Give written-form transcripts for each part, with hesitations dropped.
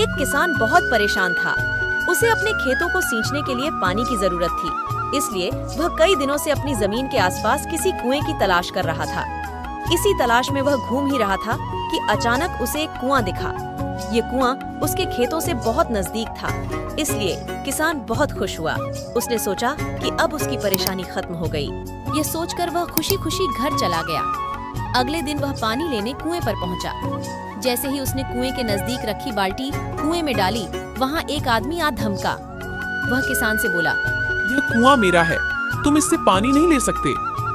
एक किसान बहुत परेशान था। उसे अपने खेतों को सींचने के लिए पानी की जरूरत थी, इसलिए वह कई दिनों से अपनी जमीन के आसपास किसी कुएं की तलाश कर रहा था। इसी तलाश में वह घूम ही रहा था कि अचानक उसे एक कुआं दिखा। ये कुआं उसके खेतों से बहुत नजदीक था, इसलिए किसान बहुत खुश हुआ। उसने सोचा कि अब उसकी परेशानी खत्म हो गई। ये सोचकर वह खुशी खुशी घर चला गया। अगले दिन वह पानी लेने कुएं पर पहुंचा। जैसे ही उसने कुएं के नजदीक रखी बाल्टी कुएं में डाली, वहां एक आदमी आ धमका। वह किसान से बोला, यह कुआं मेरा है, तुम इससे पानी नहीं ले सकते।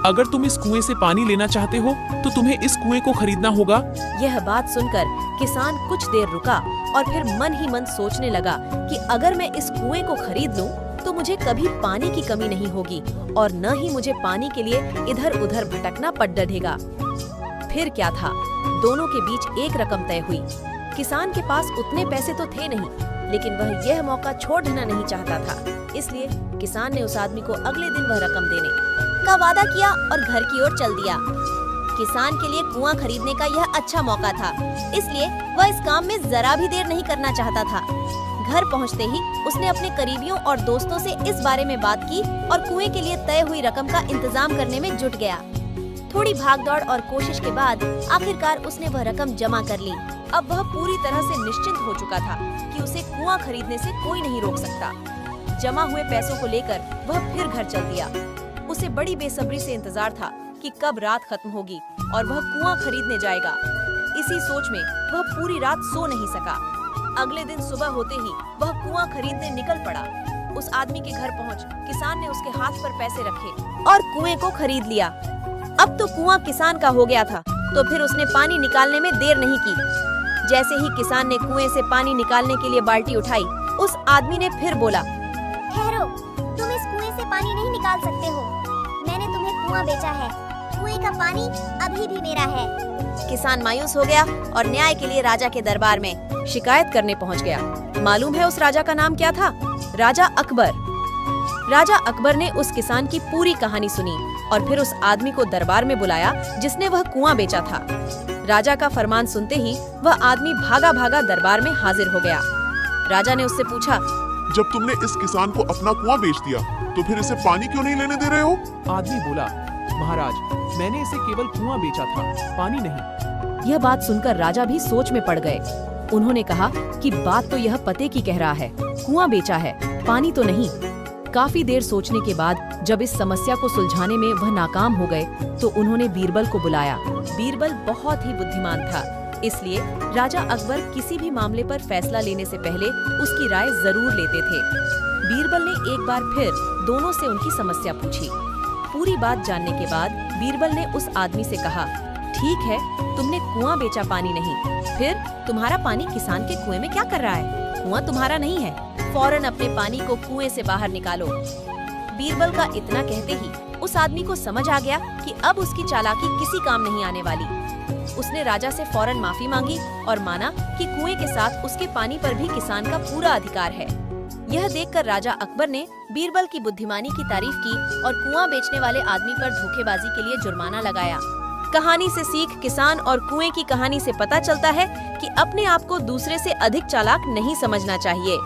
अगर तुम इस कुएं से पानी लेना चाहते हो तो तुम्हें इस कुएं को खरीदना होगा। यह बात सुनकर किसान कुछ देर रुका और फिर मन ही मन सोचने लगा कि अगर मैं इस कुएं को खरीद लूं तो मुझे कभी पानी की कमी नहीं होगी और न ही मुझे पानी के लिए इधर उधर भटकना पड़ डरेगा। फिर क्या था, दोनों के बीच एक रकम तय हुई। किसान के पास उतने पैसे तो थे नहीं, लेकिन वह यह मौका छोड़ देना नहीं चाहता था। इसलिए किसान ने उस आदमी को अगले दिन वह रकम देने का वादा किया और घर की ओर चल दिया। किसान के लिए कुआं खरीदने का यह अच्छा मौका था, इसलिए वह इस काम में जरा भी देर नहीं करना चाहता था। घर पहुंचते ही उसने अपने करीबियों और दोस्तों से इस बारे में बात की और कुएं के लिए तय हुई रकम का इंतजाम करने में जुट गया। थोड़ी भागदौड़ और कोशिश के बाद आखिरकार उसने वह रकम जमा कर ली। अब वह पूरी तरह से निश्चिंत हो चुका था कि उसे कुआं खरीदने से कोई नहीं रोक सकता। जमा हुए पैसों को लेकर वह फिर घर चल दिया। उसे बड़ी बेसब्री से इंतजार था कि कब रात खत्म होगी और वह कुआं खरीदने जाएगा। इसी सोच में वह पूरी रात सो नहीं सका। अगले दिन सुबह होते ही वह कुआं खरीदने निकल पड़ा। उस आदमी के घर पहुंच किसान ने उसके हाथ पर पैसे रखे और कुएं को खरीद लिया। अब तो कुआं किसान का हो गया था, तो फिर उसने पानी निकालने में देर नहीं की। जैसे ही किसान ने कुएं से पानी निकालने के लिए बाल्टी उठाई, उस आदमी ने फिर बोला, ठहरो, तुम इस कुएं से पानी नहीं निकाल सकते हो। मैंने तुम्हें कुआं बेचा है, कुएं का पानी अभी भी मेरा है। किसान मायूस हो गया और न्याय के लिए राजा के दरबार में शिकायत करने पहुंच गया। मालूम है उस राजा का नाम क्या था? राजा अकबर। राजा अकबर ने उस किसान की पूरी कहानी सुनी और फिर उस आदमी को दरबार में बुलाया जिसने वह कुआं बेचा था। राजा का फरमान सुनते ही वह आदमी भागा भागा दरबार में हाजिर हो गया। राजा ने उससे पूछा, जब तुमने इस किसान को अपना कुआं बेच दिया तो फिर इसे पानी क्यों नहीं लेने दे रहे हो? आदमी बोला, महाराज, मैंने इसे केवल कुआं बेचा था, पानी नहीं। यह बात सुनकर राजा भी सोच में पड़ गए। उन्होंने कहा कि बात तो यह पते की कह रहा है, कुआं बेचा है, पानी तो नहीं। काफी देर सोचने के बाद जब इस समस्या को सुलझाने में वह नाकाम हो गए तो उन्होंने बीरबल को बुलाया। बीरबल बहुत ही बुद्धिमान था, इसलिए राजा अकबर किसी भी मामले पर फैसला लेने से पहले उसकी राय जरूर लेते थे। बीरबल ने एक बार फिर दोनों से उनकी समस्या पूछी। पूरी बात जानने के बाद बीरबल ने उस आदमी से कहा, ठीक है, तुमने कुआं बेचा, पानी नहीं, फिर तुम्हारा पानी किसान के कुएं में क्या कर रहा है? कुआं तुम्हारा नहीं है, फौरन अपने पानी को कुएं से बाहर निकालो। बीरबल का इतना कहते ही उस आदमी को समझ आ गया कि अब उसकी चालाकी किसी काम नहीं आने वाली। उसने राजा से फौरन माफी मांगी और माना कि कुएं के साथ उसके पानी पर भी किसान का पूरा अधिकार है। यह देखकर राजा अकबर ने बीरबल की बुद्धिमानी की तारीफ की और कुआं बेचने वाले आदमी पर धोखेबाजी के लिए जुर्माना लगाया। कहानी से सीख किसान और कुएं की कहानी से पता चलता है कि अपने आप को दूसरे से अधिक चालाक नहीं समझना चाहिए।